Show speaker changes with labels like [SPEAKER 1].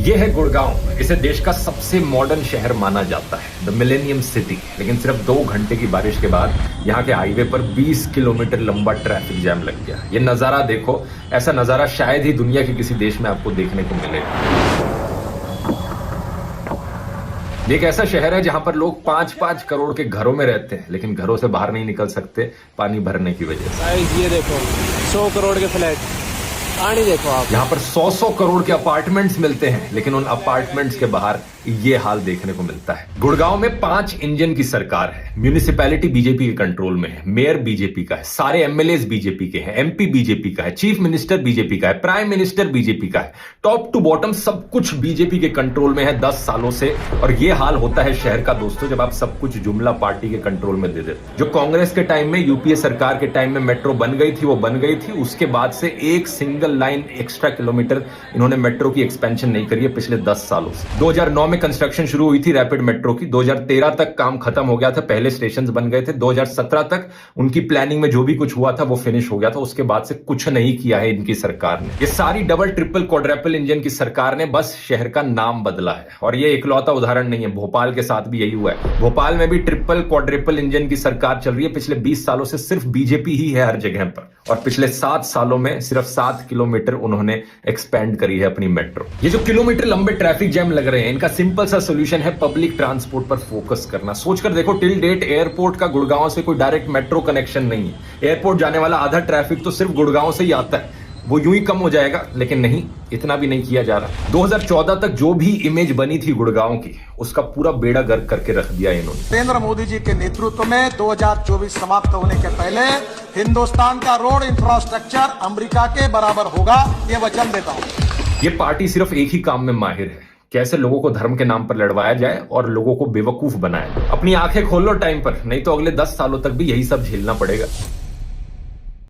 [SPEAKER 1] ये है गुड़गांव। इसे देश का सबसे मॉडर्न शहर माना जाता है, द मिलेनियम सिटी। लेकिन सिर्फ 2 घंटे की बारिश के बाद यहाँ के हाईवे पर 20 किलोमीटर लंबा ट्रैफिक जैम लग गया। ये नजारा देखो, ऐसा नजारा शायद ही दुनिया के किसी देश में आपको देखने को मिलेगा। ये एक ऐसा शहर है जहां पर लोग 5-5 करोड़ के घरों में रहते हैं, लेकिन घरों से बाहर नहीं निकल सकते पानी भरने की वजह से।
[SPEAKER 2] ये देखो 100 करोड़ के फ्लैट, पानी देखो आप।
[SPEAKER 1] यहाँ पर 100 करोड़ के अपार्टमेंट्स मिलते हैं, लेकिन उन अपार्टमेंट्स के बाहर ये हाल देखने को मिलता है। गुड़गांव में 5 इंजन की सरकार है। म्यूनिसिपैलिटी बीजेपी के कंट्रोल में है, मेयर बीजेपी का है, सारे एमएलए बीजेपी के हैं, एमपी बीजेपी का है, चीफ मिनिस्टर बीजेपी का है, प्राइम मिनिस्टर बीजेपी का है। टॉप टू बॉटम सब कुछ बीजेपी के कंट्रोल में है 10 सालों से। और ये हाल होता है शहर का दोस्तों, जब आप सब कुछ जुमला पार्टी के कंट्रोल में दे देते। जो कांग्रेस के टाइम में, यूपीए सरकार के टाइम में मेट्रो बन गई थी, वो बन गई थी। उसके बाद से एक सिंगल लाइन एक्स्ट्रा किलोमीटर इन्होंने मेट्रो की एक्सपेंशन नहीं करी है पिछले 10 सालों से। 2009 में कंस्ट्रक्शन शुरू हुई थी रैपिड मेट्रो की, 2013 तक काम खत्म हो गया था, पहले स्टेशंस बन गए थे। 2017 तक उनकी प्लानिंग में जो भी कुछ हुआ था वो फिनिश हो गया था। उसके बाद से कुछ नहीं किया है इनकी सरकार ने। ये सारी डबल ट्रिपल क्वाड्रपल इंजन की सरकार ने बस शहर का नाम बदला है। और ये इकलौता उदाहरण नहीं है, भोपाल के साथ भी यही हुआ है। भोपाल में भी ट्रिपल क्वाड्रपल इंजन की सरकार चल रही है। पिछले 20 सालों से सिर्फ बीजेपी ही है हर जगह पर, और पिछले 7 सालों में सिर्फ 7 किलोमीटर उन्होंने एक्सपेंड करी है अपनी मेट्रो। ये जो किलोमीटर लंबे ट्रैफिक जैम लग रहे हैं, इनका सिंपल सा सोल्यूशन है पब्लिक ट्रांसपोर्ट पर फोकस करना। सोचकर देखो, टिल डेट एयरपोर्ट का गुड़गांव से कोई डायरेक्ट मेट्रो कनेक्शन नहीं है। एयरपोर्ट जाने वाला आधा ट्रैफिक तो सिर्फ गुड़गांव से ही आता है। वो यूं ही कम हो जाएगा, लेकिन नहीं, इतना भी नहीं किया जा रहा। 2014 तक जो भी इमेज बनी थी गुड़गांव की, उसका पूरा बेड़ा गर्क करके रख दिया इन्होंने।
[SPEAKER 3] नरेंद्र मोदी जी के नेतृत्व में 2024 समाप्त होने के पहले हिंदुस्तान का रोड इंफ्रास्ट्रक्चर अमेरिका के बराबर होगा, ये वचन देता हूं।
[SPEAKER 1] ये पार्टी सिर्फ एक ही काम में माहिर है, कैसे लोगों को धर्म के नाम पर लड़वाया जाए और लोगों को बेवकूफ बनाया। अपनी आंखें खोल लो टाइम पर, नहीं तो अगले 10 सालों तक भी यही सब झेलना पड़ेगा।